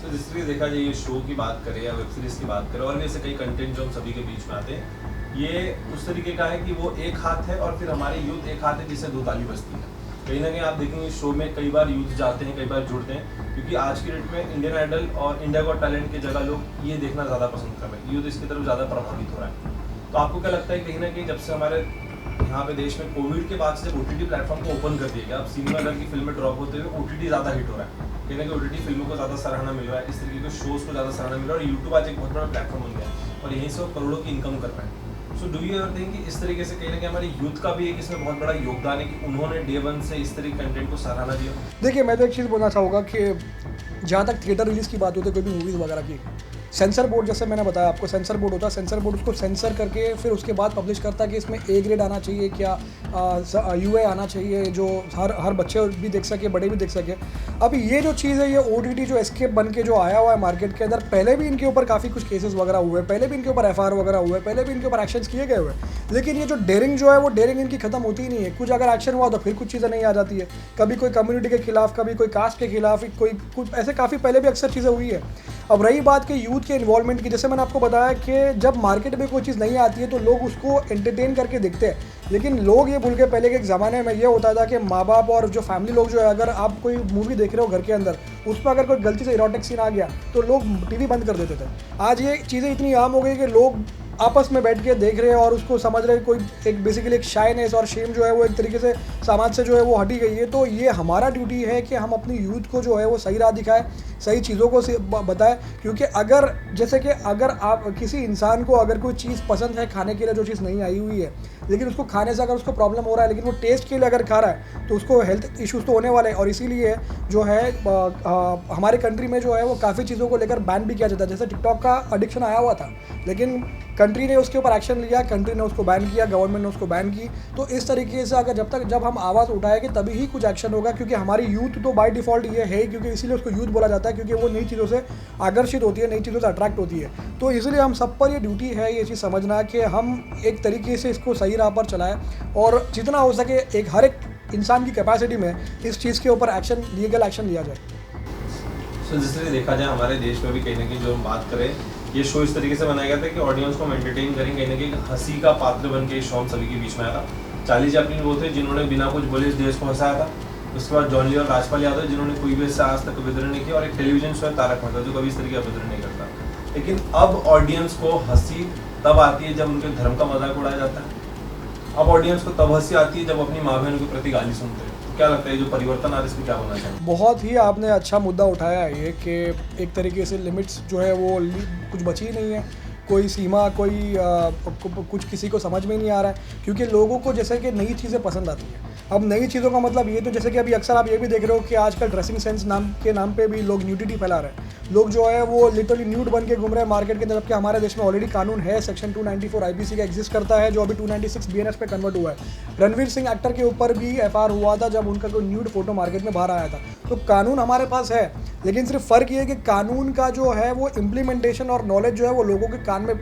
तो जिस तरीके देखा जाए ये शो की बात करें या वेब सीरीज़ की बात करें और भी ऐसे कई कंटेंट जो हम सभी के बीच में आते हैं, ये उस तरीके का है कि वो एक हाथ है और फिर हमारे यूथ एक हाथ है जिससे दो ताली बजती है। कहीं ना कहीं आप देखेंगे शो में कई बार यूथ जाते हैं, कई बार जुड़ते हैं, क्योंकि आज की डेट में इंडियन आइडल और इंडिया गॉट टैलेंट की जगह लोग ये देखना ज़्यादा पसंद कर रहे हैं, यूथ इसकी तरफ ज़्यादा प्रभावित हो रहा है। तो आपको क्या लगता है कहीं ना कहीं जब से हमारे यहाँ पे देश में कोविड के बाद से OTT प्लेटफॉर्म को ओपन कर दिया गया, अब सिनेमा घर की फिल्में ड्रॉप होते हुए OTT ज़्यादा हिट हो रहा है, कहीं ना कहीं OTT फिल्मों को ज़्यादा सराहना मिल रहा है, इस तरीके के शोज़ को ज़्यादा सराहना मिल रहा है और यूट्यूब आज एक बहुत बड़ा प्लेटफॉर्म बन गया है और यहीं से वो करोड़ों की इनकम कर रहे हैं। So do you ever think कि इस तरीके से कहीं ना कहीं हमारे यूथ का भी एक इसमें बहुत बड़ा योगदान है कि उन्होंने डे वन से इस तरीके कंटेंट को सराहना दिया? देखिए, मैं तो एक चीज़ बोलना चाहूँगा कि जहाँ तक थिएटर रिलीज़ की बात होती है कोई भी मूवीज़ वगैरह की, सेंसर बोर्ड, जैसे मैंने बताया आपको, सेंसर बोर्ड होता है, सेंसर बोर्ड उसको सेंसर करके फिर उसके बाद पब्लिश करता है कि इसमें A ग्रेड आना चाहिए, क्या UA आना चाहिए, जो हर बच्चे भी देख सके, बड़े भी देख सके। अब ये जो चीज़ है, ये OTT जो एस्केप बन के जो आया हुआ है मार्केट के अंदर, पहले भी इनके ऊपर काफ़ी कुछ केसेस वगैरह हुए, पहले भी इनके ऊपर FIR वगैरह हुए, पहले भी इनके ऊपर एक्शंस किए गए हुए, लेकिन ये जो डेयरिंग जो है वो डेयरिंग इनकी खत्म होती ही नहीं है। कुछ अगर एक्शन हुआ तो फिर कुछ चीज़ें नहीं आ जाती है, कभी कोई कम्युनिटी के खिलाफ, कभी कोई कास्ट के खिलाफ, कोई कुछ ऐसे काफ़ी पहले भी अक्सर चीज़ें हुई है। अब रही बात कि यूथ के इन्वॉल्वमेंट की, जैसे मैंने आपको बताया कि जब मार्केट में कोई चीज़ नहीं आती है तो लोग उसको एंटरटेन करके देखते हैं, लेकिन लोग ये भूल के, पहले के एक ज़माने में ये होता था कि माँ बाप और जो फैमिली लोग जो है, अगर आप कोई मूवी देख रहे हो घर के अंदर, उस पर अगर कोई गलती से इरोटिक सीन आ गया तो लोग टीवी बंद कर देते थे। आज ये चीज़ें इतनी आम हो गई कि लोग आपस में बैठ के देख रहे हैं और उसको समझ रहे हैं, कोई एक बेसिकली एक शाइनेस और शेम जो है वो एक तरीके से समाज से जो है वो हटी गई है। तो ये हमारा ड्यूटी है कि हम अपनी यूथ को जो है वो सही राह दिखाएं, सही चीज़ों को बताएं, क्योंकि अगर जैसे कि अगर आप किसी इंसान को अगर कोई चीज़ पसंद है खाने के लिए, जो चीज़ नहीं आई हुई है, लेकिन उसको खाने से अगर उसको प्रॉब्लम हो रहा है, लेकिन वो टेस्ट के लिए अगर खा रहा है तो उसको हेल्थ इश्यूज़ तो होने वाले हैं। और इसीलिए जो है हमारे कंट्री में जो है वो काफ़ी चीज़ों को लेकर बैन भी किया जाता है। जैसे टिकटॉक का एडिक्शन आया हुआ था, लेकिन कंट्री ने उसके ऊपर एक्शन लिया, कंट्री ने उसको बैन किया, गवर्नमेंट ने उसको बैन की। तो इस तरीके से अगर जब हम आवाज़ उठाएंगे तभी ही कुछ एक्शन होगा, क्योंकि हमारी यूथ तो बाय डिफ़ॉल्ट ये है, क्योंकि इसीलिए उसको यूथ बोला जाता है, क्योंकि वो नई चीज़ों से आकर्षित होती है, नई चीज़ों से अट्रैक्ट होती है। तो इसलिए हम सब पर ये ड्यूटी है ये चीज़ समझना कि हम एक तरीके से इसको सही राह पर चलाएं और जितना हो सके एक हर एक इंसान की कैपेसिटी में इस चीज़ के ऊपर एक्शन, लीगल एक्शन लिया जाए। सो जिस तरह देखा जाए हमारे देश में भी कहीं ना कहीं जो हम बात करें, ये शो इस तरीके से बनाया गया था कि ऑडियंस को हम एंटरटेन करें, कहीं ना कहीं हंसी का पात्र बन के शो हम सभी के बीच में आया था। चार्ली चैपलिन वो थे जिन्होंने बिना कुछ बोले इस देश को हंसाया था। उसके बाद जॉन ली और राजपाल यादव जिन्होंने कोई भी इससे आज तक अभ्यदय नहीं किया, और एक टेलीविजन शो है तारक मेहता जो कभी इस तरीके अभ्यदय नहीं करता। लेकिन अब ऑडियंस को हंसी तब आती है जब उनके धर्म का मजाक उड़ाया जाता है। अब ऑडियंस को तब हंसी आती है जब अपनी माँ बहनों के प्रति गाली सुनते हैं। क्या लगता है जो परिवर्तन आ रहा है इसमें क्या होना चाहिए? बहुत ही आपने अच्छा मुद्दा उठाया है ये, कि एक तरीके से लिमिट्स जो है वो कुछ बची ही नहीं है, कोई सीमा, कुछ किसी को समझ में नहीं आ रहा है, क्योंकि लोगों को जैसे कि नई चीज़ें पसंद आती हैं। अब नई चीज़ों का मतलब ये, तो जैसे कि अभी अक्सर आप ये भी देख रहे हो कि आजकल ड्रेसिंग सेंस नाम पे भी लोग न्यूडिटी फैला रहे हैं। लोग जो है वो लिटरली न्यूड बन के घूम रहे हैं मार्केट के अंदर, जबकि हमारे देश में ऑलरेडी कानून है, सेक्शन 294 IPC का एग्जिस्ट करता है, जो अभी 296 BNS पे कन्वर्ट हुआ है। रणवीर सिंह एक्टर के ऊपर भी FIR हुआ था जब उनका कोई न्यूड फोटो मार्केट में बाहर आया था। तो कानून हमारे पास है, लेकिन सिर्फ फ़र्क ये है कि कानून का जो है वो इम्प्लीमेंटेशन और नॉलेज जो है वो लोगों के कान में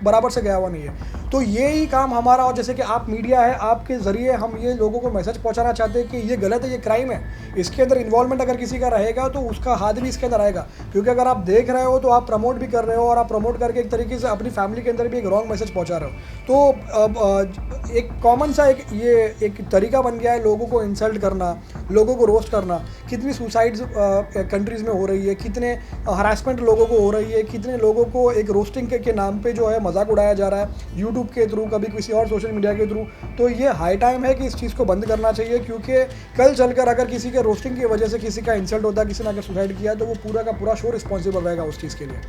बराबर से गया हुआ नहीं है। तो ये ही काम हमारा, और जैसे कि आप मीडिया है, आपके ज़रिए हम ये लोगों को मैसेज पहुंचाना चाहते हैं कि ये गलत है, ये क्राइम है, इसके अंदर इन्वॉल्वमेंट अगर किसी का रहेगा तो उसका हाथ भी इसके अंदर आएगा। क्योंकि अगर आप देख रहे हो तो आप प्रमोट भी कर रहे हो, और आप प्रमोट करके एक तरीके से अपनी फैमिली के अंदर भी एक रॉन्ग मैसेज पहुँचा रहे हो। तो एक कॉमन सा एक तरीका बन गया है लोगों को इंसल्ट करना, लोगों को रोस्ट करना। कितनी सुसाइड्स कंट्रीज़ में हो रही है, कितने हरासमेंट लोगों को हो रही है, कितने लोगों को एक रोस्टिंग के नाम पे जो है मजाक उड़ाया जा रहा है यूट्यूब के थ्रू, कभी किसी और सोशल मीडिया के थ्रू। तो ये हाई टाइम है कि इस चीज़ को बंद करना चाहिए, क्योंकि कल चलकर अगर किसी के रोस्टिंग की वजह से किसी का इंसल्ट होता है, किसी ने अगर सुसाइड किया, तो वो पूरा का पूरा शो रिस्पॉन्सिबल रहेगा उस चीज़ के लिए।